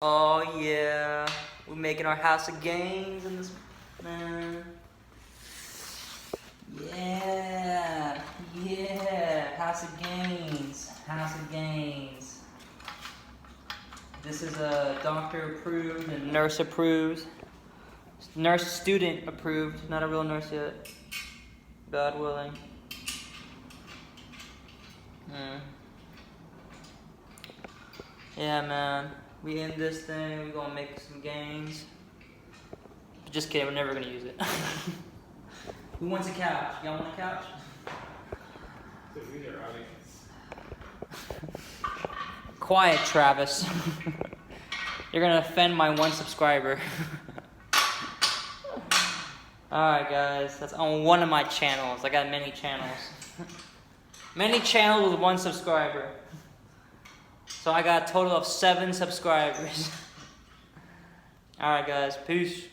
Oh yeah, we're making our house of games in this, man. Yeah, house of games, house of games. This is a doctor approved and nurse approved, nurse student approved, not a real nurse yet. God willing. Yeah, man. We in this thing. We gonna make some gains. Just kidding. We're never gonna use it. Who wants a couch? Y'all want a couch? Quiet, Travis. You're gonna offend my one subscriber. Alright, guys. That's on one of my channels. I got many channels. Many channels with one subscriber. So I got a total of 7 subscribers. Alright, guys. Peace.